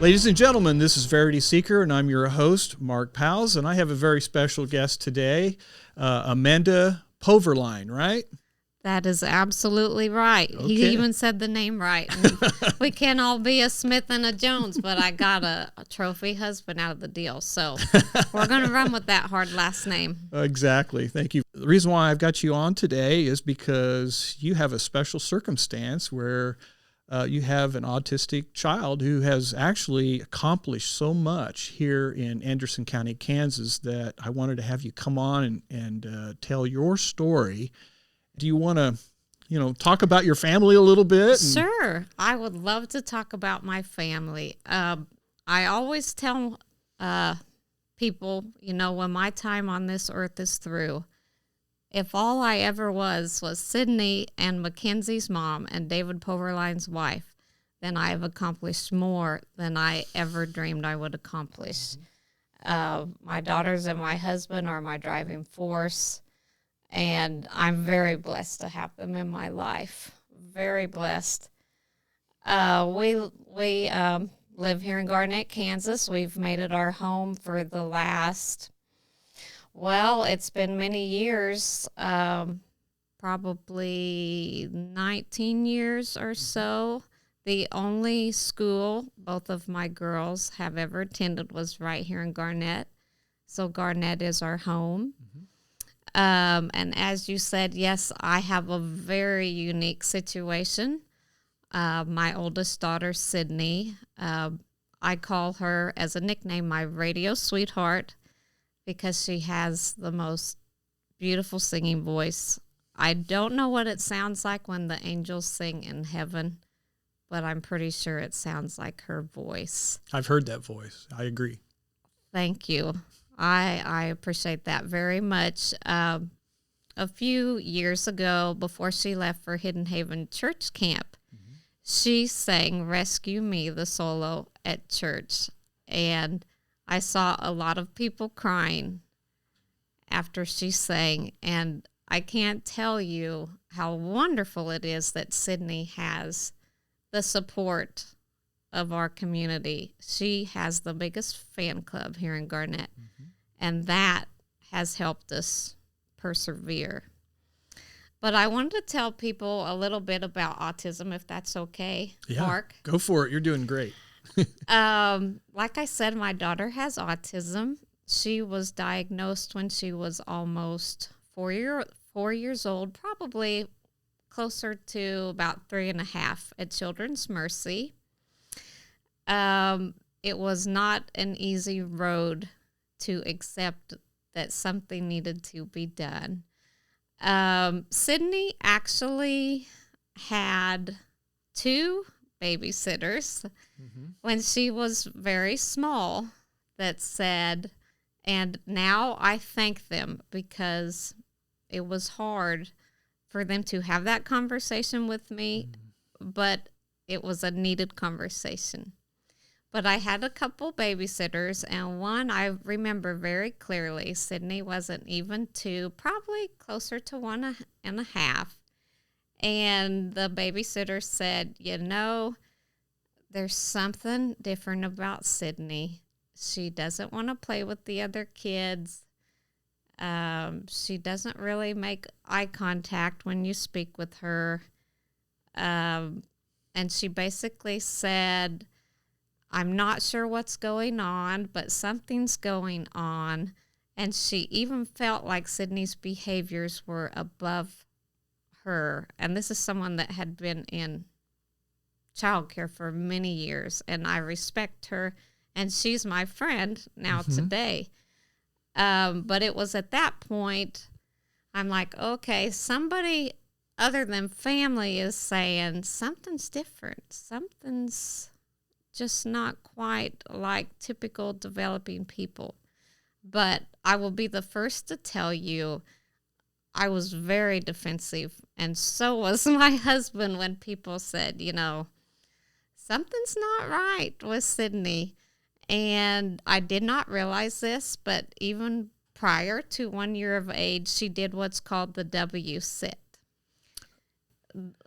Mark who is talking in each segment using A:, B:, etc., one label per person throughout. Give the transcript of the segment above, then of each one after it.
A: Ladies and gentlemen, this is Verity Seeker, and I'm your host, Mark Powls, and I have a very special guest today, Amanda Poverlein, right?
B: That is absolutely right.
A: Okay.
B: He even said the name right. And we can't all be a Smith and a Jones, but I got a trophy husband out of the deal. So we're going to run with that hard last name.
A: Exactly. Thank you. The reason why I've got you on today is because you have a special circumstance where you have an autistic child who has actually accomplished so much here in Anderson County, Kansas, that I wanted to have you come on and tell your story. Do you want to, talk about your family a little bit?
B: Sure. I would love to talk about my family. I always tell people, when my time on this earth is through, if all I ever was Sydnee and Mackenzie's mom and David Poverlein's wife, then I have accomplished more than I ever dreamed I would accomplish. My daughters and my husband are my driving force, and I'm very blessed to have them in my life. Very blessed. We live here in Garnett, Kansas. We've made it our home for the last... Well, it's been many years, probably 19 years or so. The only school both of my girls have ever attended was right here in Garnett. So Garnett is our home. And as you said, yes, I have a very unique situation. My oldest daughter, Sydnee, I call her as a nickname my radio sweetheart, because she has the most beautiful singing voice. I don't know what it sounds like when the angels sing in heaven, but I'm pretty sure it sounds like her voice.
A: I've heard that voice. I agree.
B: Thank you. I appreciate that very much. A few years ago, before she left for Hidden Haven Church Camp, she sang Rescue Me, the solo at church. And I saw a lot of people crying after she sang, and I can't tell you how wonderful it is that Sydnee has the support of our community. She has the biggest fan club here in Garnett, and that has helped us persevere. But I wanted to tell people a little bit about autism, if that's okay,
A: Yeah,
B: Mark.
A: Go for it. You're doing great.
B: Like I said, my daughter has autism. She was diagnosed when she was almost 4 years old, probably closer to about 3.5 at Children's Mercy. It was not an easy road to accept that something needed to be done. Sydnee actually had 2 babysitters when she was very small that said, and now I thank them, because it was hard for them to have that conversation with me, but it was a needed conversation. But I had a couple babysitters, and one I remember very clearly. Sydnee wasn't even 2, probably closer to 1.5. And the babysitter said, there's something different about Sydnee. She doesn't want to play with the other kids. She doesn't really make eye contact when you speak with her. And she basically said, I'm not sure what's going on, but something's going on. And she even felt like Sydnee's behaviors were above her. And this is someone that had been in childcare for many years, and I respect her, and she's my friend now today. But it was at that point, I'm like, okay, somebody other than family is saying something's different. Something's just not quite like typical developing people. But I will be the first to tell you, I was very defensive, and so was my husband when people said, something's not right with Sydnee. And I did not realize this, but even prior to 1 year of age, she did what's called the W sit.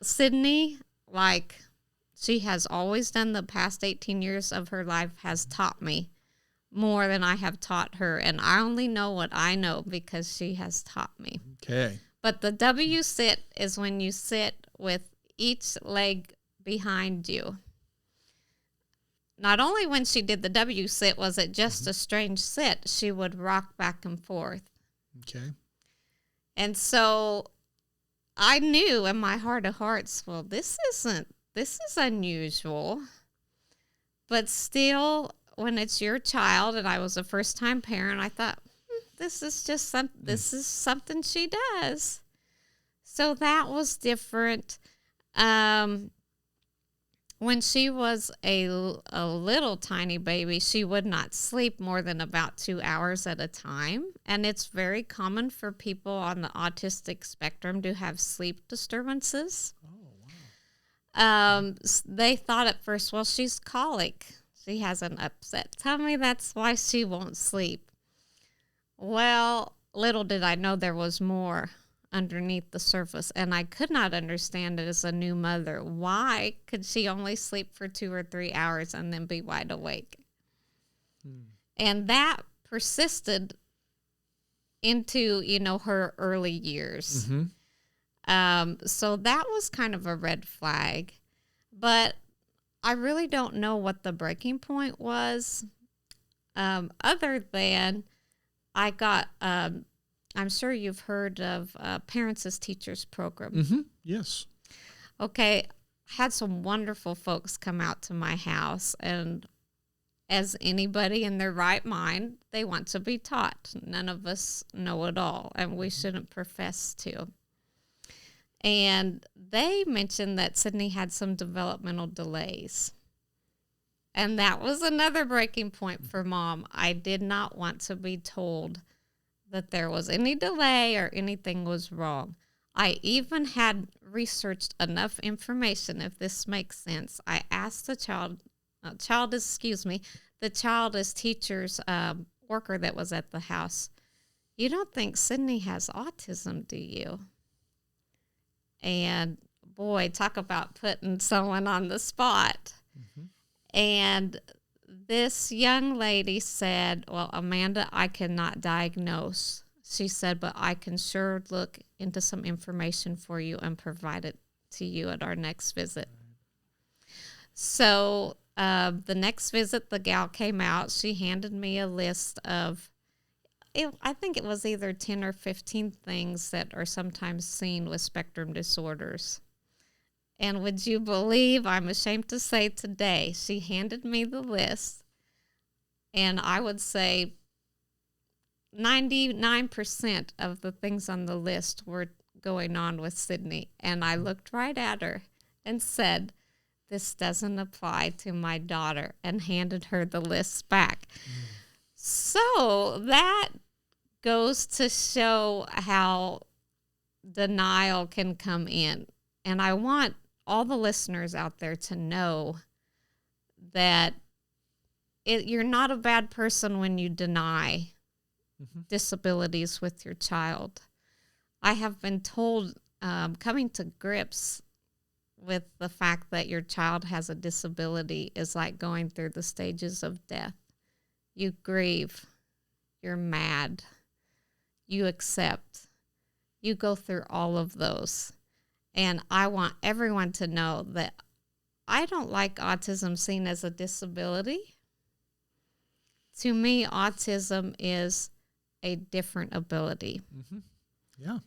B: Sydnee, like She has always done the past 18 years of her life has taught me more than I have taught her. And I only know what I know because she has taught me.
A: Okay.
B: But the W sit is when you sit with each leg behind you. Not only when she did the W sit was it just a strange sit, she would rock back and forth.
A: Okay.
B: And so I knew in my heart of hearts, well, this is unusual. But still, when it's your child, and I was a first-time parent, I thought, this is something she does. So that was different. When she was a little tiny baby, she would not sleep more than about 2 hours at a time. And it's very common for people on the autistic spectrum to have sleep disturbances.
A: Oh, wow.
B: They thought at first, well, she's colic. She has an upset tummy. That's why she won't sleep. Well, little did I know there was more underneath the surface, and I could not understand it as a new mother. Why could she only sleep for 2 or 3 hours and then be wide awake? And that persisted into, her early years. So that was kind of a red flag. But I really don't know what the breaking point was, other than I got... I'm sure you've heard of Parents as Teachers program.
A: Yes.
B: Okay. Had some wonderful folks come out to my house, and as anybody in their right mind, they want to be taught. None of us know it all, and we shouldn't profess to. And they mentioned that Sydnee had some developmental delays. And that was another breaking point for Mom. I did not want to be told that there was any delay or anything was wrong. I even had researched enough information, if this makes sense. I asked the child's teacher's worker that was at the house, you don't think Sydnee has autism, do you? And boy, talk about putting someone on the spot. And this young lady said, well, Amanda, I cannot diagnose. She said, but I can sure look into some information for you and provide it to you at our next visit. So the next visit, the gal came out. She handed me a list of, I think it was either 10 or 15 things that are sometimes seen with spectrum disorders. And would you believe, I'm ashamed to say today, she handed me the list, and I would say 99% of the things on the list were going on with Sydnee. And I looked right at her and said, this doesn't apply to my daughter, and handed her the list back. So that goes to show how denial can come in. And I want all the listeners out there to know that you're not a bad person when you deny disabilities with your child. I have been told coming to grips with the fact that your child has a disability is like going through the stages of death. You grieve, you're mad, you accept, you go through all of those. And I want everyone to know that I don't like autism seen as a disability. To me, autism is a different ability.
A: Yeah.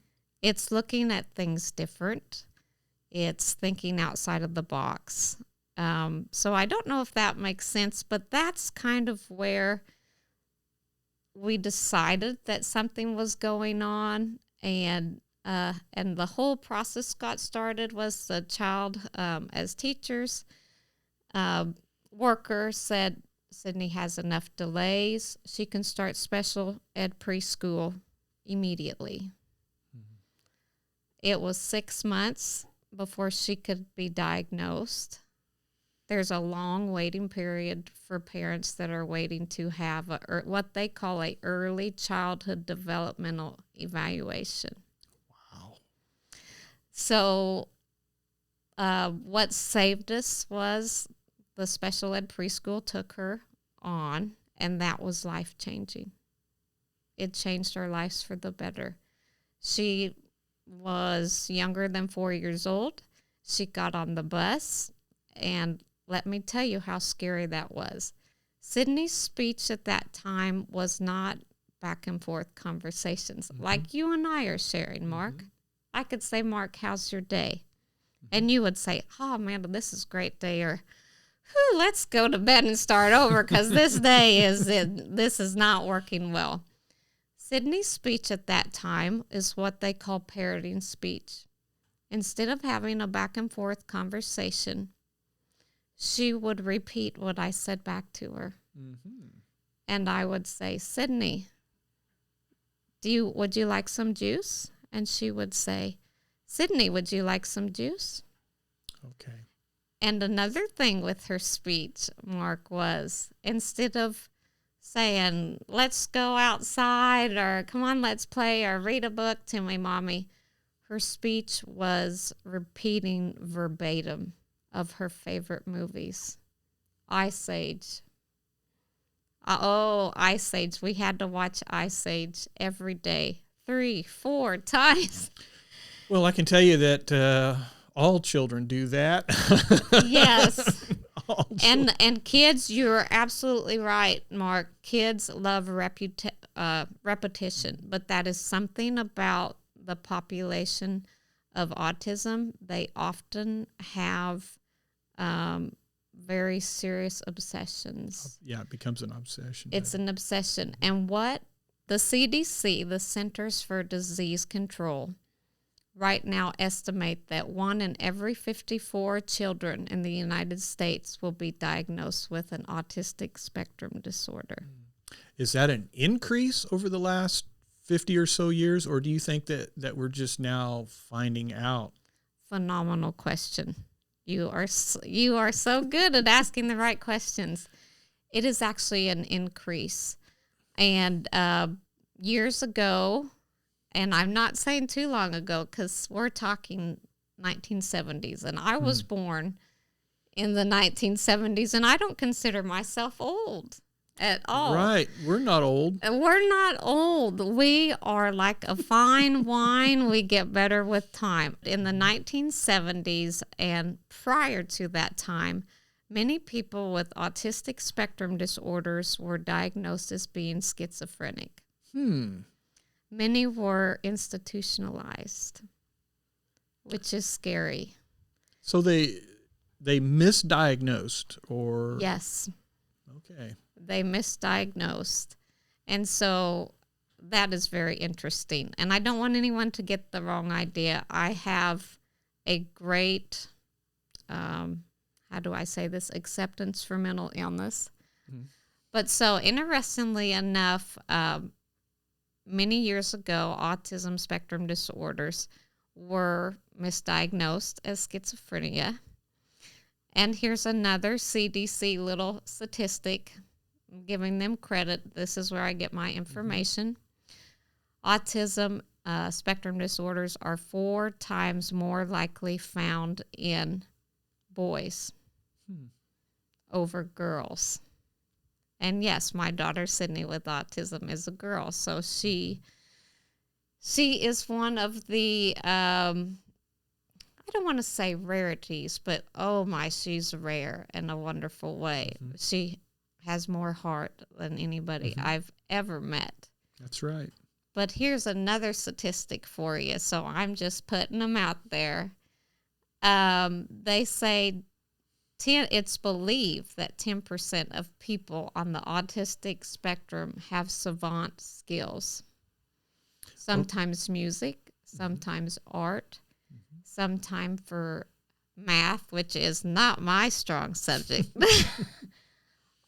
B: It's looking at things different. It's thinking outside of the box. So I don't know if that makes sense, but that's kind of where we decided that something was going on, and the whole process got started was the child, as teachers, worker said Sydnee has enough delays. She can start special ed preschool immediately. It was 6 months before she could be diagnosed. There's a long waiting period for parents that are waiting to have what they call a early childhood developmental evaluation.
A: Wow.
B: So what saved us was the special ed preschool took her on, and that was life-changing. It changed our lives for the better. She was younger than 4 years old. She got on the bus, and let me tell you how scary that was. Sydnee's speech at that time was not back and forth conversations like you and I are sharing, Mark. I could say, Mark, how's your day? And you would say, oh, Amanda, this is a great day, or let's go to bed and start over because this is not working well. Sydnee's speech at that time is what they call parroting speech. Instead of having a back and forth conversation, she would repeat what I said back to her. And I would say, Sydnee, would you like some juice? And she would say, Sydnee, would you like some juice?
A: Okay.
B: And another thing with her speech, Mark, was instead of saying, let's go outside, or come on, let's play, or read a book to me, Mommy, her speech was repeating verbatim of her favorite movies. Ice Age. Ice Age. We had to watch Ice Age every day, 3-4 times.
A: Well, I can tell you that all children do that.
B: Yes. And kids, you're absolutely right, Mark. Kids love repetition, but that is something about the population of autism. They often have very serious obsessions.
A: Yeah, it becomes an obsession.
B: It's an obsession. And what the CDC, the Centers for Disease Control, right now estimate that 1 in every 54 children in the United States will be diagnosed with an autistic spectrum disorder.
A: Is that an increase over the last 50 or so years, or do you think that we're just now finding out?
B: Phenomenal question. You are so good at asking the right questions. It is actually an increase. And years ago, and I'm not saying too long ago because we're talking 1970s, and I was born in the 1970s, and I don't consider myself old at all.
A: Right. We're not old.
B: We're not old. We are like a fine wine. We get better with time. In the 1970s and prior to that time, many people with autistic spectrum disorders were diagnosed as being schizophrenic. Many were institutionalized, which is scary.
A: So they misdiagnosed, or?
B: Yes.
A: Okay.
B: They misdiagnosed. And so that is very interesting. And I don't want anyone to get the wrong idea. I have a great, how do I say this, acceptance for mental illness. But so interestingly enough, many years ago, autism spectrum disorders were misdiagnosed as schizophrenia. And here's another CDC little statistic, giving them credit. This is where I get my information. Autism spectrum disorders are 4 times more likely found in boys over girls. And yes, my daughter Sydnee with autism is a girl, so she is one of the I don't want to say rarities, but oh my, she's rare in a wonderful way. She has more heart than anybody I've ever met.
A: That's right.
B: But here's another statistic for you, so I'm just putting them out there. They say it's believed that 10% of people on the autistic spectrum have savant skills. Sometimes music, sometimes art, sometimes for math, which is not my strong subject.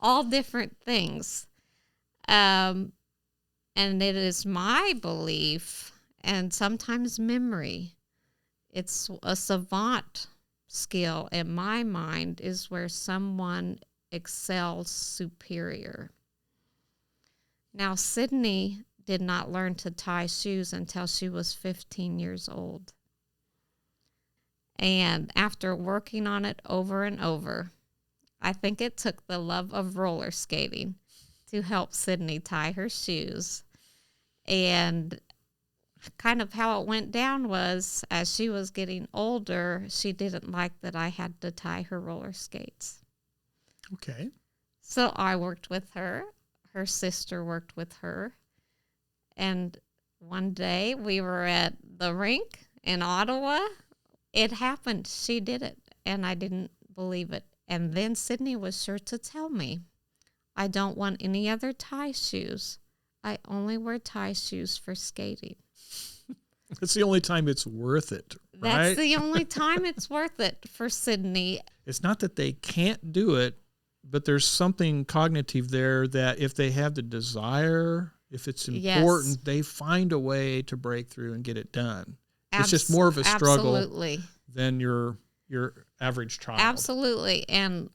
B: All different things. And it is my belief, and sometimes memory, it's a savant skill in my mind is where someone excels superior. Now, Sydnee did not learn to tie shoes until she was 15 years old. And after working on it over and over, I think it took the love of roller skating to help Sydnee tie her shoes. And kind of how it went down was, as she was getting older, she didn't like that I had to tie her roller skates.
A: Okay.
B: So I worked with her. Her sister worked with her. And one day we were at the rink in Ottawa. It happened. She did it. And I didn't believe it. And then Sydnee was sure to tell me, I don't want any other tie shoes. I only wear tie shoes for skating.
A: It's the only time it's worth it, right?
B: That's the only time it's worth it for Sydnee.
A: It's not that they can't do it, but there's something cognitive there that if they have the desire, if it's important, they find a way to break through and get it done. It's just more of a struggle than your average child.
B: Absolutely. And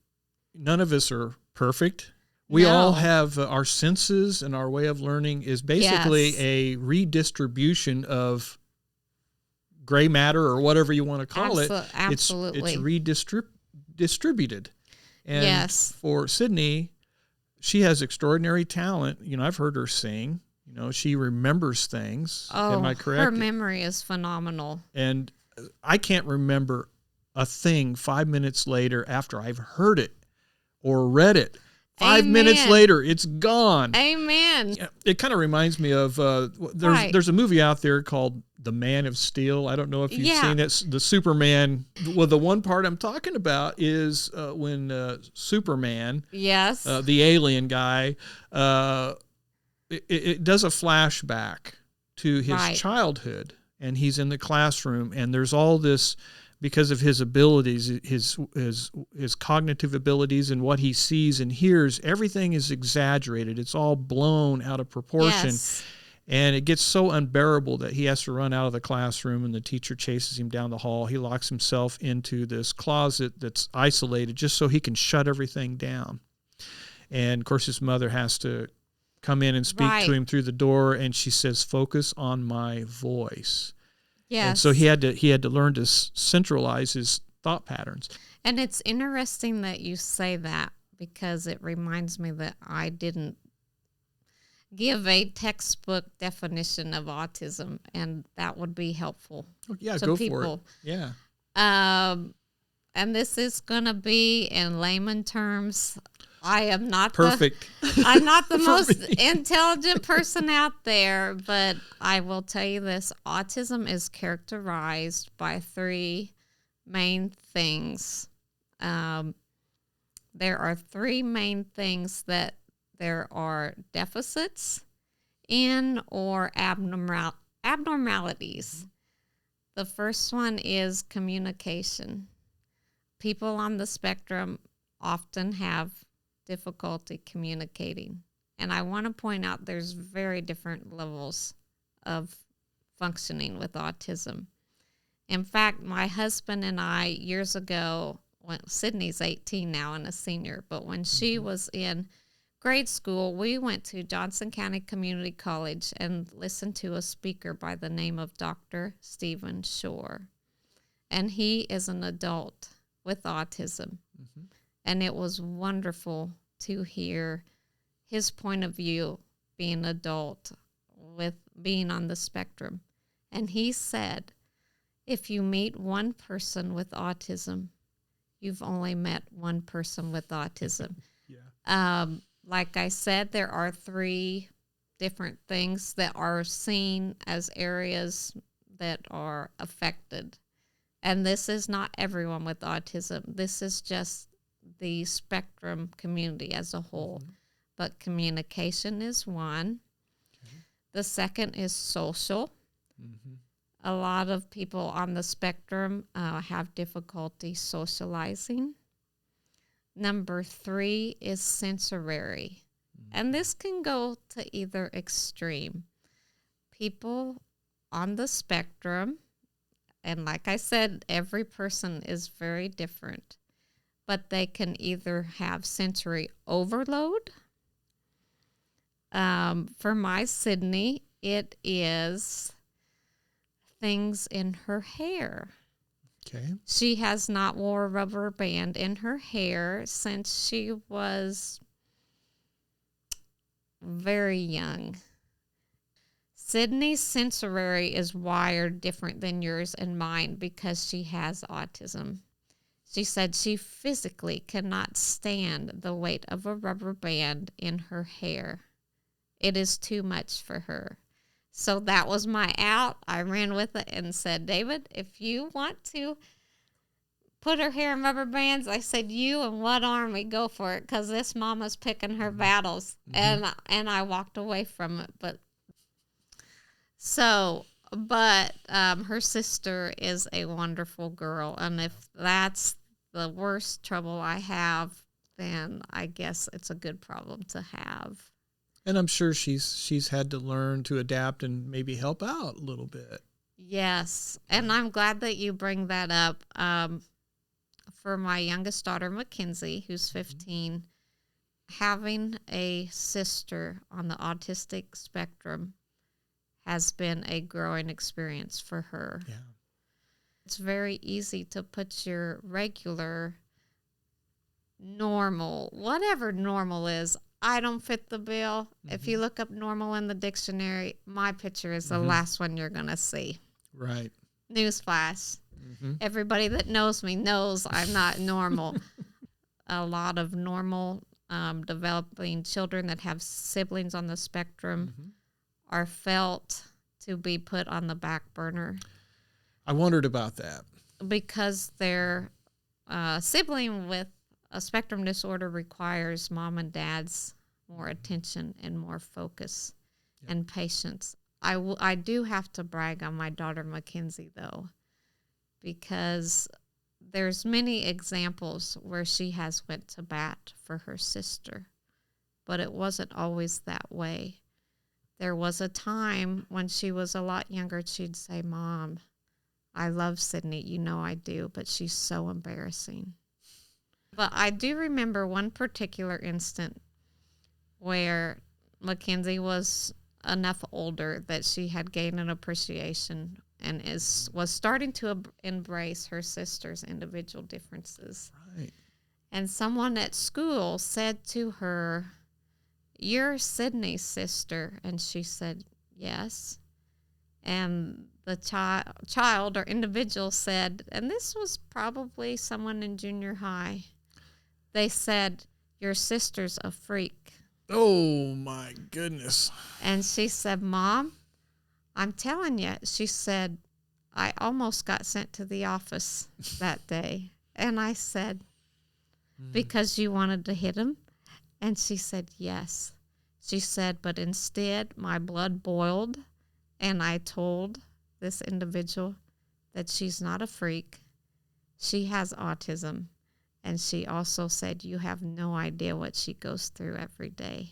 A: none of us are perfect. We all have our senses, and our way of learning is basically a redistribution of gray matter, or whatever you want to call it.
B: Absolutely.
A: It's redistributed. And for Sydnee, she has extraordinary talent. You know, I've heard her sing. You know, she remembers things. Am I correct?
B: Her memory is phenomenal.
A: And I can't remember a thing 5 minutes later after I've heard it or read it. 5 minutes later, it's gone.
B: Amen.
A: It kind of reminds me of there's a movie out there called The Man of Steel. I don't know if you've seen it. The Superman. Well, the one part I'm talking about is when Superman, the alien guy, it does a flashback to his childhood, and he's in the classroom, and there's all this. Because of his abilities, his cognitive abilities, and what he sees and hears, everything is exaggerated. It's all blown out of proportion. And it gets so unbearable that he has to run out of the classroom, and the teacher chases him down the hall. He locks himself into this closet that's isolated just so he can shut everything down. And, of course, his mother has to come in and speak to him through the door, and she says, "Focus on my voice." Yes. And so he had to learn to centralize his thought patterns.
B: And it's interesting that you say that, because it reminds me that I didn't give a textbook definition of autism, and that would be helpful to people.
A: For it. Yeah.
B: And this is going to be in layman terms. I am not
A: perfect.
B: I'm not the most intelligent person out there, but I will tell you this: autism is characterized by three main things. There are three main things that there are deficits in, or abnormalities. The first one is communication. People on the spectrum often have difficulty communicating. And I want to point out there's very different levels of functioning with autism. In fact, my husband and I, years ago, when Sydnee's 18 now and a senior, but when she was in grade school, we went to Johnson County Community College and listened to a speaker by the name of Dr. Stephen Shore. And he is an adult with autism. And it was wonderful to hear his point of view, being an adult with being on the spectrum. And he said, if you meet one person with autism, you've only met one person with autism. Like I said, there are three different things that are seen as areas that are affected. And this is not everyone with autism. This is just the spectrum community as a whole. But communication is one. The second is social. A lot of people on the spectrum have difficulty socializing. Number 3 is sensory. And this can go to either extreme. People on the spectrum, and like I said, every person is very different, but they can either have sensory overload. For my Sydnee, it is things in her hair.
A: Okay.
B: She has not wore a rubber band in her hair since she was very young. Sydnee's sensory is wired different than yours and mine because she has autism. She said she physically cannot stand the weight of a rubber band in her hair. It is too much for her. So that was my out. I ran with it and said, David, if you want to put her hair in rubber bands, I said, you and what army, go for it, because this mama's picking her battles. And I walked away from it. But her sister is a wonderful girl. And if that's the worst trouble I have, then I guess it's a good problem to have.
A: And I'm sure she's had to learn to adapt and maybe help out a little bit.
B: Yes, and I'm glad that you bring that up. For my youngest daughter, Mackenzie, who's 15, having a sister on the autistic spectrum has been a growing experience for her.
A: Yeah.
B: It's very easy to put your regular, normal, whatever normal is. I don't fit the bill. If you look up normal in the dictionary, my picture is the last one you're going to see.
A: Right.
B: Newsflash. Everybody that knows me knows I'm not normal. A lot of normal developing children that have siblings on the spectrum are felt to be put on the back burner.
A: I wondered about that.
B: Because their sibling with a spectrum disorder requires mom and dad's more attention and more focus and patience. I do have to brag on my daughter Mackenzie, though, because there's many examples where she has went to bat for her sister, but it wasn't always that way. There was a time when she was a lot younger, she'd say, Mom, I love Sydnee, you know I do, but she's so embarrassing. But I do remember one particular instant where Mackenzie was enough older that she had gained an appreciation and was starting to embrace her sister's individual differences.
A: Right.
B: And someone at school said to her, You're Sydnee's sister. And she said, Yes. And the child or individual said, and this was probably someone in junior high, they said, Your sister's a freak.
A: Oh, my goodness.
B: And she said, Mom, I'm telling you, she said, I almost got sent to the office that day. And I said, Because you wanted to hit him? And she said, Yes. She said, but instead my blood boiled and I told this individual that she's not a freak. She has autism. And she also said, you have no idea what she goes through every day.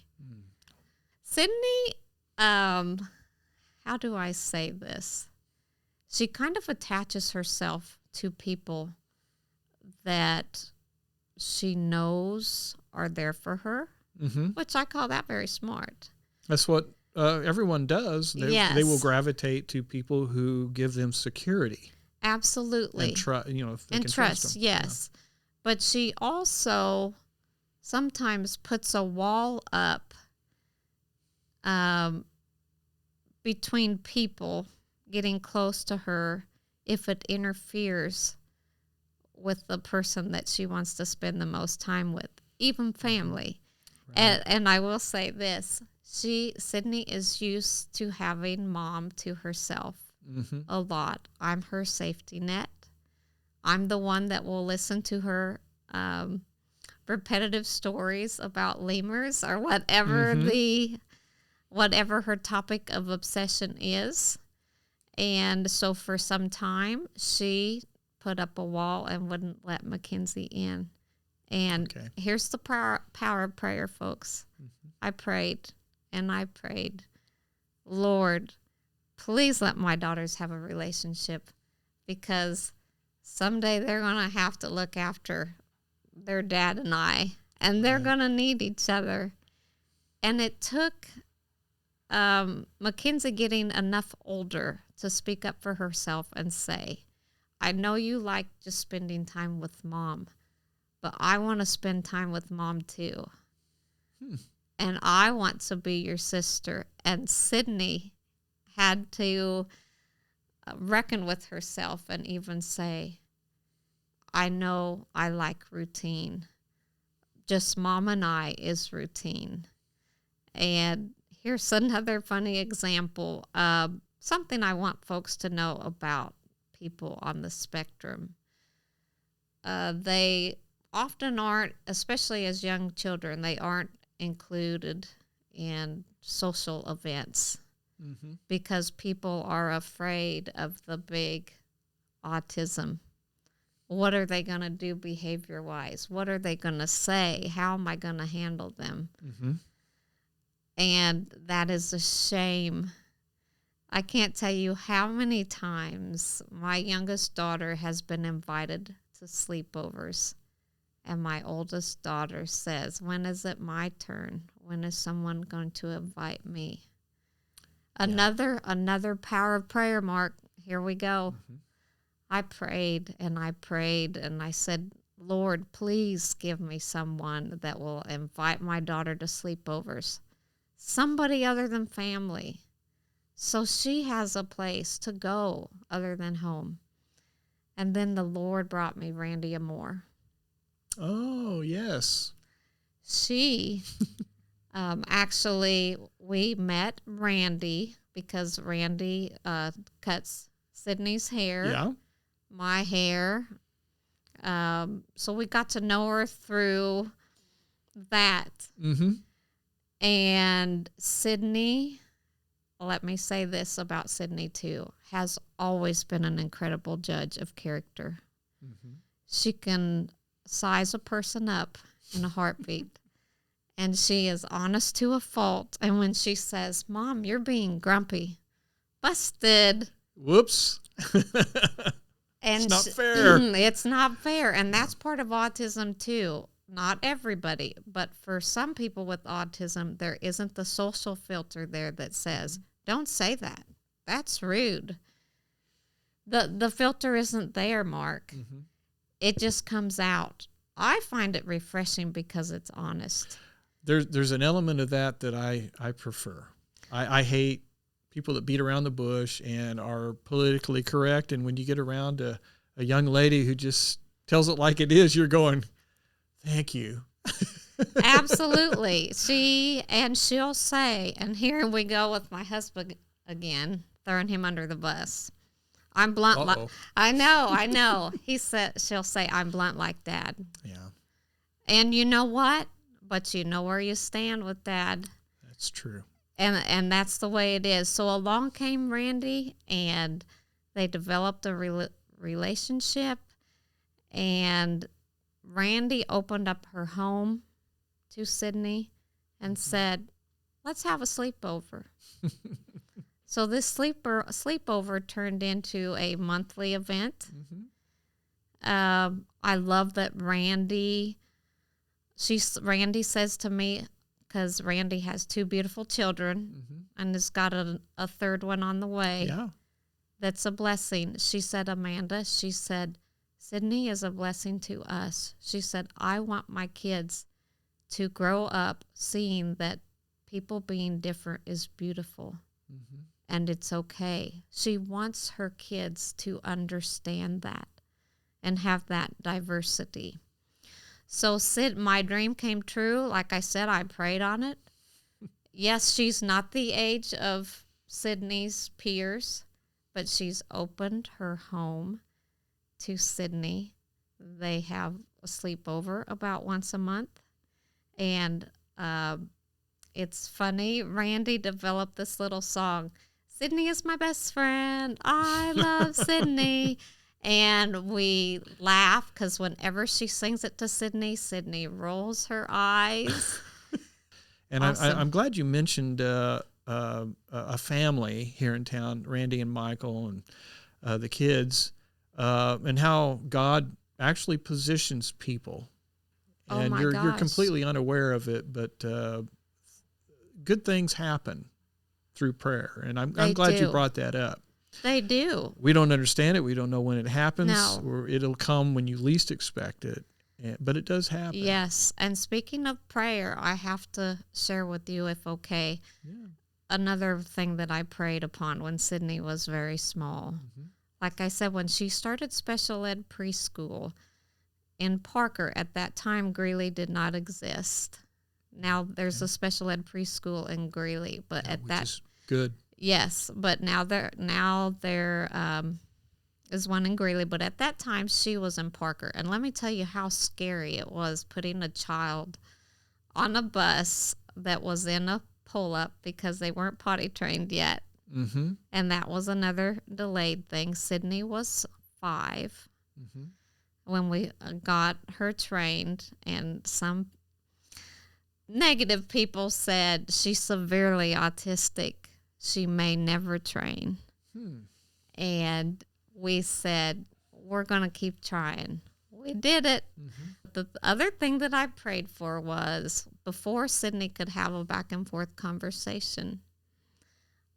B: Sydnee, how do I say this? She kind of attaches herself to people that she knows are there for her, which I call that very smart.
A: That's what everyone does. They will gravitate to people who give them security.
B: Absolutely.
A: And trust, if they can
B: trust
A: them.
B: Yes. Yeah. But she also sometimes puts a wall up between people getting close to her if it interferes with the person that she wants to spend the most time with, even family. Right. And I will say this, Sydnee is used to having mom to herself a lot. I'm her safety net. I'm the one that will listen to her repetitive stories about lemurs or whatever her topic of obsession is. And so for some time, she put up a wall and wouldn't let Mackenzie in. And here's the power of prayer, folks. I prayed and I prayed, Lord, please let my daughters have a relationship, because someday they're going to have to look after their dad and I, and they're going to need each other. And it took Mackenzie getting enough older to speak up for herself and say, I know you like just spending time with Mom, but I want to spend time with Mom too. And I want to be your sister. And Sydnee had to reckon with herself and even say, I know I like routine. Just Mom and I is routine. And here's another funny example of something I want folks to know about people on the spectrum. They often aren't, especially as young children, they aren't included in social events because people are afraid of the big autism. What are they going to do behavior-wise? What are they going to say? How am I going to handle them? And that is a shame. I can't tell you how many times my youngest daughter has been invited to sleepovers. And my oldest daughter says, when is it my turn? When is someone going to invite me? Another power of prayer, Mark. Here we go. I prayed and I said, Lord, please give me someone that will invite my daughter to sleepovers. Somebody other than family. So she has a place to go other than home. And then the Lord brought me Randy Amore.
A: Oh, yes.
B: She, actually, we met Randy because Randy cuts Sydnee's hair.
A: Yeah.
B: My hair. So we got to know her through that. And Sydnee, let me say this about Sydnee too, has always been an incredible judge of character. She can size a person up in a heartbeat. And she is honest to a fault. And when she says, Mom, you're being grumpy, busted.
A: Whoops.
B: And
A: it's not fair.
B: It's not fair. And that's part of autism too. Not everybody, but for some people with autism, there isn't the social filter there that says, don't say that. That's rude. The filter isn't there, Mark. It just comes out. I find it refreshing because it's honest.
A: There's an element of that I prefer. I hate people that beat around the bush and are politically correct. And when you get around a young lady who just tells it like it is, you're going, thank you.
B: Absolutely. She'll say, and here we go with my husband again, throwing him under the bus. I'm blunt. I know. She'll say, I'm blunt like Dad.
A: Yeah.
B: And you know what? But you know where you stand with Dad.
A: That's true.
B: And that's the way it is. So along came Randy, and they developed a relationship. And Randy opened up her home to Sydnee and said, let's have a sleepover. So this sleepover turned into a monthly event. I love that Randy says to me, because Randy has 2 beautiful children and has got a third one on the way.
A: Yeah.
B: That's a blessing. She said, Amanda, Sydnee is a blessing to us. She said, I want my kids to grow up seeing that people being different is beautiful and it's okay. She wants her kids to understand that and have that diversity. So my dream came true. Like I said, I prayed on it. Yes, she's not the age of Sydnee's peers, but she's opened her home to Sydnee. They have a sleepover about once a month. And it's funny. Randy developed this little song. Sydnee is my best friend. I love Sydnee. And we laugh because whenever she sings it to Sydnee rolls her eyes.
A: And
B: awesome.
A: I'm glad you mentioned a family here in town, Randy and Michael and the kids, and how God actually positions people. And you're completely unaware of it, but good things happen through prayer. And I'm glad you brought that up.
B: They do.
A: We don't understand it. We don't know when it happens.
B: No.
A: Or it'll come when you least expect it. But it does happen.
B: Yes. And speaking of prayer, I have to share with you, if okay,
A: Yeah.
B: another thing that I prayed upon when Sydney was very small.
A: Mm-hmm.
B: Like I said, when she started special ed preschool in Parker, at that time, Greeley did not exist. Now there's a special ed preschool in Greeley, but at
A: which
B: that
A: is good.
B: yes, but now there is one in Greeley, but at that time she was in Parker. And let me tell you how scary it was putting a child on a bus that was in a pull-up because they weren't potty trained yet.
A: Mm-hmm.
B: And that was another delayed thing. Sydney was 5 when we got her trained, and some negative people said she's severely autistic. She may never train. And we said, we're going to keep trying. We did it. The other thing that I prayed for was before Sydney could have a back and forth conversation,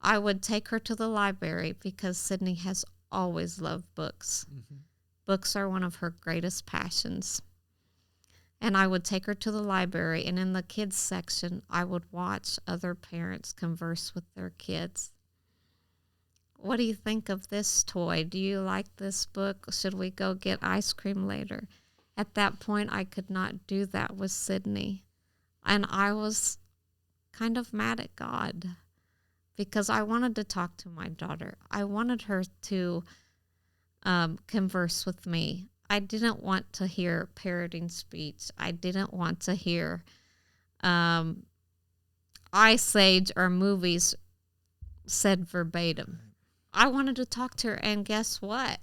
B: I would take her to the library because Sydney has always loved books. Books are one of her greatest passions. And I would take her to the library, and in the kids section, I would watch other parents converse with their kids. What do you think of this toy? Do you like this book? Should we go get ice cream later? At that point, I could not do that with Sydney. And I was kind of mad at God because I wanted to talk to my daughter. I wanted her to converse with me. I didn't want to hear parroting speech. I didn't want to hear Ice Age or movies said verbatim. I wanted to talk to her, and guess what?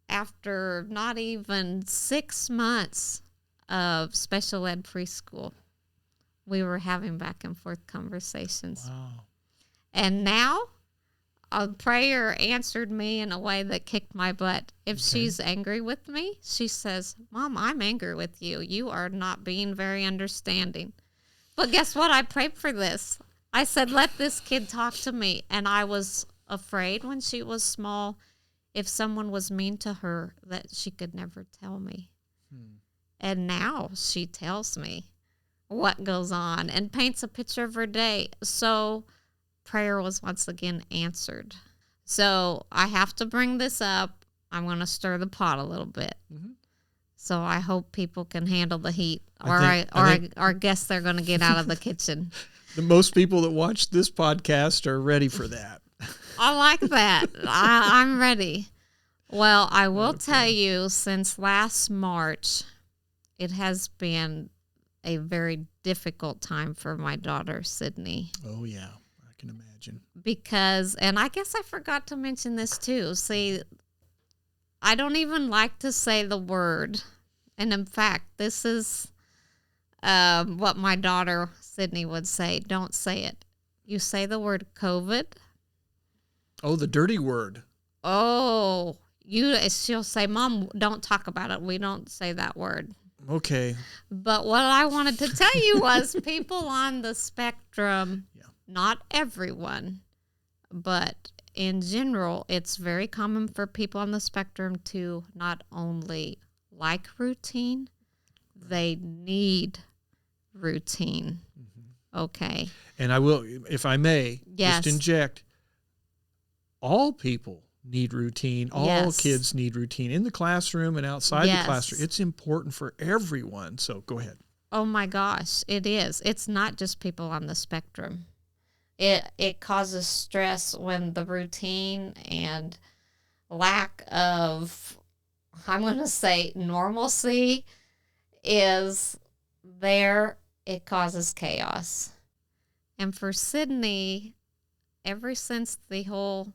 B: After not even 6 months of special ed preschool, we were having back and forth conversations.
A: Wow.
B: And now a prayer answered me in a way that kicked my butt. If she's angry with me, she says, Mom, I'm angry with you. You are not being very understanding. But guess what? I prayed for this. I said, let this kid talk to me. And I was afraid when she was small, if someone was mean to her, that she could never tell me. And now she tells me what goes on and paints a picture of her day. So prayer was once again answered. So I have to bring this up. I'm going to stir the pot a little bit. So I hope people can handle the heat, or guess they're going to get out of the kitchen.
A: Most people that watch this podcast are ready for that.
B: I like that. I'm ready. Well, I will tell you, since last March, it has been a very difficult time for my daughter, Sydney.
A: Oh, yeah. I can imagine.
B: Because, and I guess I forgot to mention this too. See, I don't even like to say the word. And in fact, this is what my daughter, Sydney, would say. Don't say it. You say the word COVID.
A: Oh, the dirty word.
B: Oh, she'll say, Mom, don't talk about it. We don't say that word.
A: Okay.
B: But what I wanted to tell you was people on the spectrum, not everyone, but in general, it's very common for people on the spectrum to not only like routine, they need routine. Okay.
A: And I will, if I may,
B: Yes.
A: just inject, all people need routine. All kids need routine in the classroom and outside the classroom. It's important for everyone. So go ahead.
B: Oh my gosh, it is. It's not just people on the spectrum. It causes stress when the routine and lack of, I'm going to say, normalcy is there. It causes chaos. And for Sydney, ever since the whole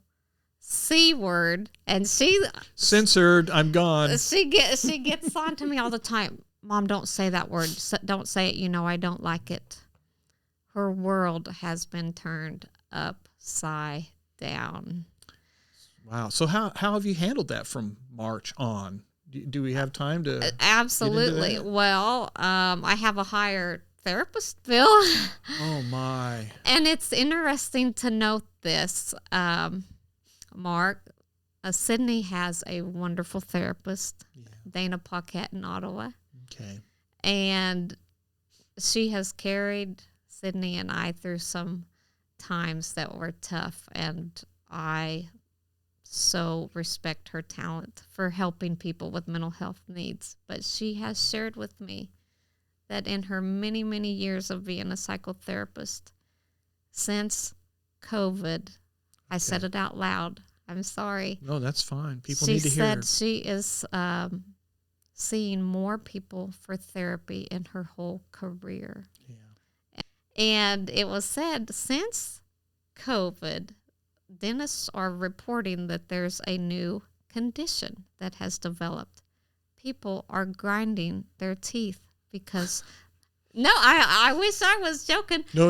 B: C word, and she
A: censored, I'm gone.
B: She gets on to me all the time. Mom, don't say that word. Don't say it. You know I don't like it. Her world has been turned upside down.
A: Wow. So how have you handled that from March on? Do we have time to?
B: Absolutely. Well, I have a higher therapist, Bill.
A: Oh my.
B: And it's interesting to note this. Mark, Sydnee has a wonderful therapist,
A: Yeah.
B: Dana Paquette in Ottawa.
A: Okay.
B: And she has carried Sydnee and I through some times that were tough. And I so respect her talent for helping people with mental health needs. But she has shared with me that in her many, many years of being a psychotherapist, since COVID, I said it out loud. I'm sorry.
A: No, that's fine. People
B: She
A: need to hear.
B: said she is seeing more people for therapy in her whole career.
A: Yeah.
B: And it was said since COVID, dentists are reporting that there's a new condition that has developed. People are grinding their teeth because no, I wish I was joking.
A: No,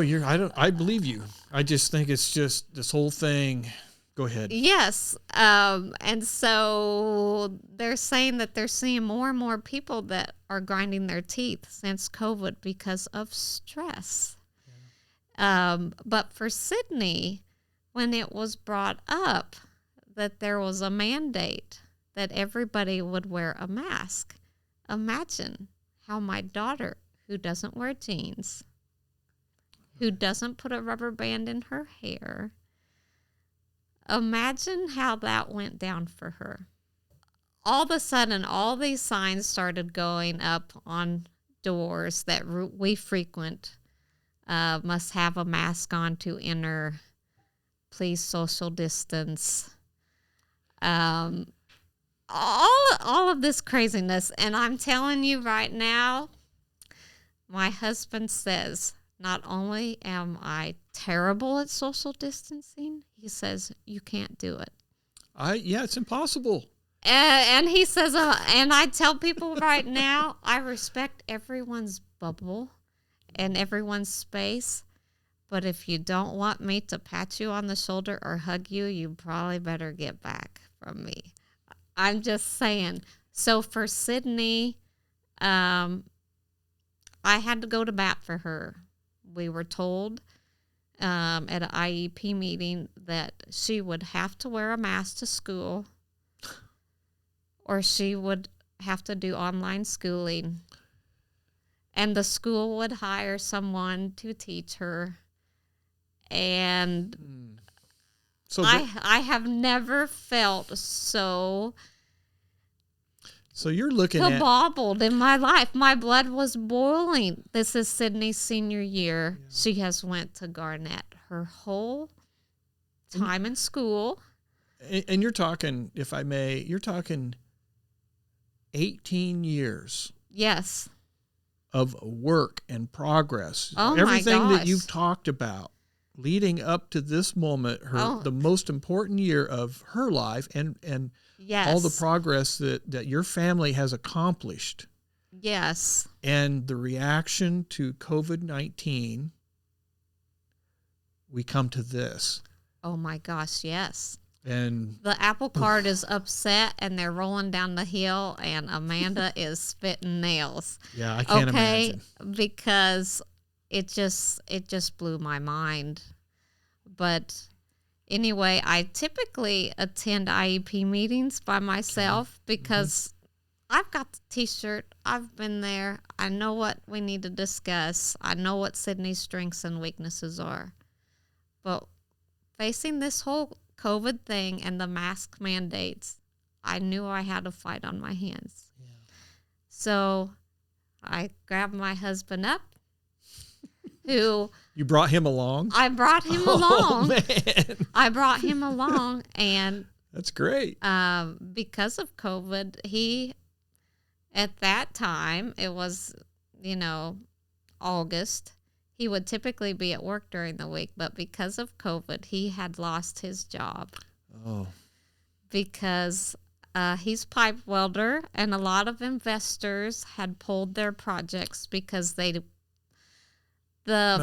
A: I believe you. I just think it's just this whole thing. Go ahead.
B: Yes. And so they're saying that they're seeing more and more people that are grinding their teeth since COVID because of stress. Yeah. But for Sydnee, when it was brought up that there was a mandate that everybody would wear a mask, imagine how my daughter, who doesn't wear jeans, who doesn't put a rubber band in her hair, imagine how that went down for her. All of a sudden, all these signs started going up on doors that we frequent. Must have a mask on to enter. Please social distance. All of this craziness. And I'm telling you right now, my husband says, not only am I terrible at social distancing, he says, you can't do it.
A: It's impossible.
B: And he says, and I tell people right now, I respect everyone's bubble and everyone's space. But if you don't want me to pat you on the shoulder or hug you, you probably better get back from me. I'm just saying. So for Sydnee, I had to go to bat for her. We were told at an IEP meeting that she would have to wear a mask to school or she would have to do online schooling. And the school would hire someone to teach her. And I have never felt so
A: you're looking
B: bobbled in my life. My blood was boiling. This is Sydnee's senior year. Yeah. She has went to Garnett her whole time in school.
A: And you're talking, if I may, you're talking 18 years.
B: Yes.
A: Of work and progress.
B: Oh,
A: everything
B: my gosh.
A: that you've talked about leading up to this moment, the most important year of her life, and
B: yes.
A: all the progress that your family has accomplished.
B: Yes.
A: And the reaction to COVID-19, we come to this.
B: Oh my gosh, yes.
A: And
B: the apple cart is upset and they're rolling down the hill and Amanda is spitting nails.
A: Yeah, I can't imagine.
B: Because it just blew my mind. But anyway, I typically attend IEP meetings by myself because I've got the t-shirt. I've been there. I know what we need to discuss. I know what Sydnee's strengths and weaknesses are. But facing this whole COVID thing and the mask mandates, I knew I had a fight on my hands. Yeah. So I grabbed my husband up, who...
A: You brought him along?
B: I brought him along.
A: Man.
B: I brought him along, and...
A: That's great.
B: Because of COVID, he, at that time, it was, August, he would typically be at work during the week, but because of COVID, he had lost his job.
A: Oh.
B: Because he's pipe welder, and a lot of investors had pulled their projects because the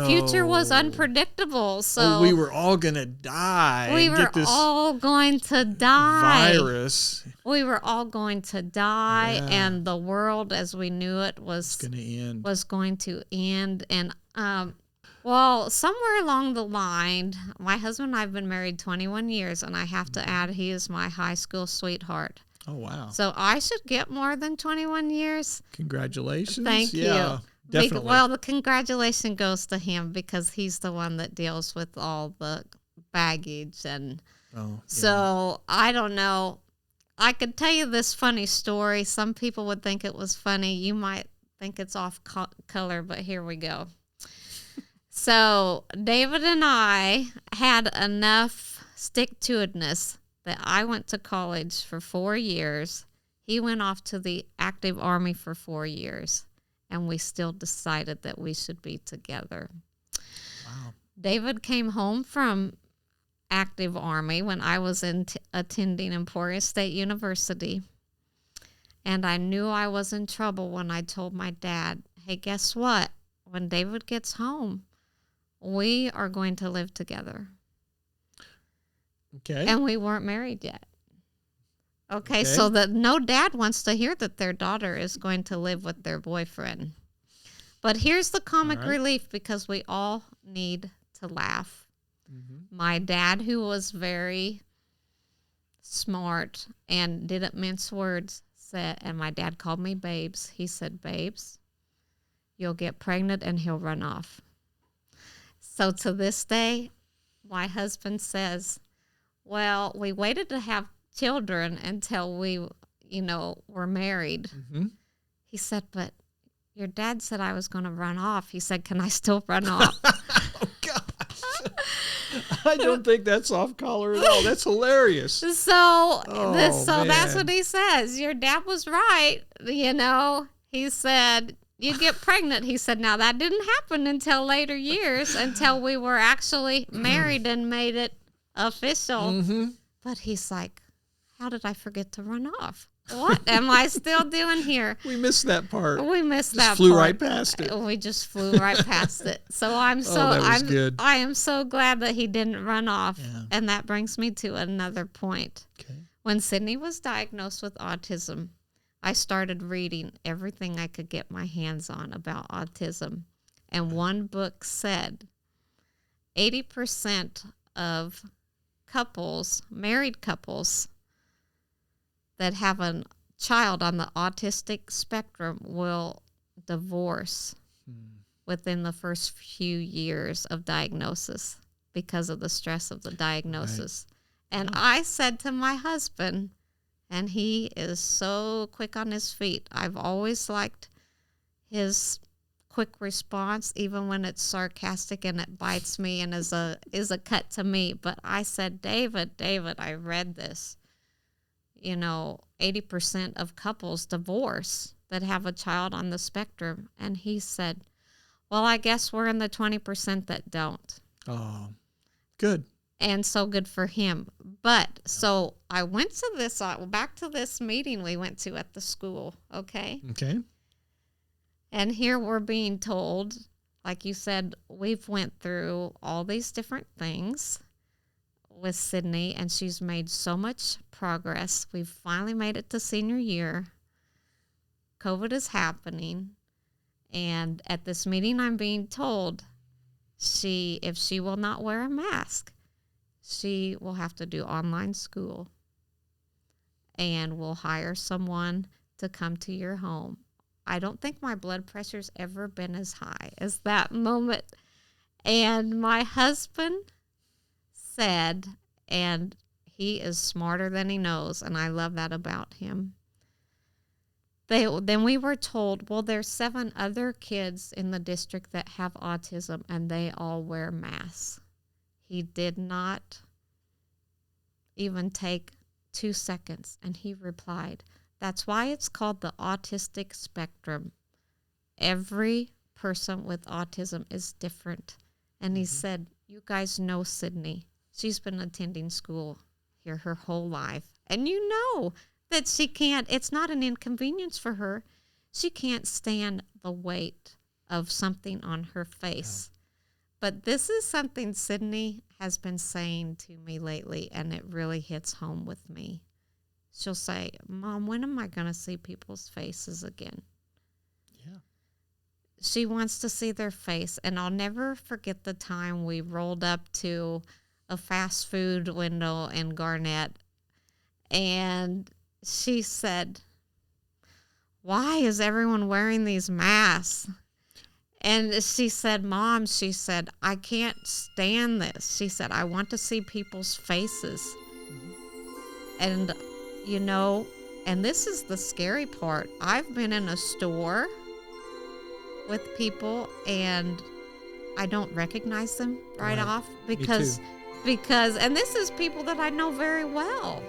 B: future was unpredictable. So
A: we were all going to die.
B: We were all going to die.
A: Virus.
B: We were all going to die, and the world as we knew it was
A: going to end.
B: Was going to end, and Well, somewhere along the line, my husband and I have been married 21 years, and I have to add, he is my high school sweetheart.
A: Oh, wow.
B: So I should get more than 21 years.
A: Congratulations.
B: Thank
A: yeah,
B: you.
A: Definitely.
B: Well, the congratulation goes to him because he's the one that deals with all the baggage. And so I don't know. I could tell you this funny story. Some people would think it was funny. You might think it's off color, but here we go. So David and I had enough stick-to-itiveness that I went to college for 4 years. He went off to the active army for 4 years, and we still decided that we should be together.
A: Wow.
B: David came home from active army when I was attending Emporia State University, and I knew I was in trouble when I told my dad, hey, guess what? When David gets home, we are going to live together.
A: Okay.
B: And we weren't married yet. Okay, so that no dad wants to hear that their daughter is going to live with their boyfriend. But here's the comic relief, because we all need to laugh. Mm-hmm. My dad, who was very smart and didn't mince words, said, and my dad called me Babes. He said, Babes, you'll get pregnant and he'll run off. So to this day, my husband says, well, we waited to have children until we, were married. Mm-hmm. He said, but your dad said I was going to run off. He said, can I still run off?
A: Oh, gosh. I don't think that's off color at all. That's hilarious.
B: So that's what he says. Your dad was right. He said, you get pregnant. He said, now that didn't happen until later years, until we were actually married and made it official. Mm-hmm. But he's like, how did I forget to run off? What am I still doing here?
A: We missed that part.
B: We missed that part.
A: Flew right past it.
B: We just flew right past it. So I am so glad that he didn't run off. Yeah. And that brings me to another point. Okay. When Sydnee was diagnosed with autism, I started reading everything I could get my hands on about autism. And one book said 80% of married couples that have a child on the autistic spectrum will divorce within the first few years of diagnosis because of the stress of the diagnosis. Right. And I said to my husband, and he is so quick on his feet, I've always liked his quick response, even when it's sarcastic and it bites me and is a cut to me. But I said, David, I read this. 80% of couples divorce that have a child on the spectrum. And he said, well, I guess we're in the 20% that don't.
A: Oh, good.
B: And so good for him. But so I went to back to this meeting we went to at the school. Okay. And here we're being told, like you said, we've went through all these different things with Sydnee, and she's made so much progress. We've finally made it to senior year. COVID is happening. And at this meeting, I'm being told if she will not wear a mask, she will have to do online school. And we'll hire someone to come to your home. I don't think my blood pressure's ever been as high as that moment. And my husband said, and he is smarter than he knows, and I love that about him. Then we were told, well, there's 7 other kids in the district that have autism, and they all wear masks. He did not even take 2 seconds, and he replied, that's why it's called the autistic spectrum. Every person with autism is different. And he said, you guys know Sydnee. She's been attending school here her whole life. And you know that she can't, it's not an inconvenience for her. She can't stand the weight of something on her face. Yeah. But this is something Sydnee has been saying to me lately, and it really hits home with me. She'll say, Mom, when am I going to see people's faces again? Yeah. she wants to see their face. And I'll never forget the time we rolled up to a fast food window in Garnett, and she said, "Why is everyone wearing these masks?" And she said, "Mom," she said, "I can't stand this." She said, "I want to see people's faces." And, and this is the scary part. I've been in a store with people and I don't recognize them right off because and this is people that I know very well.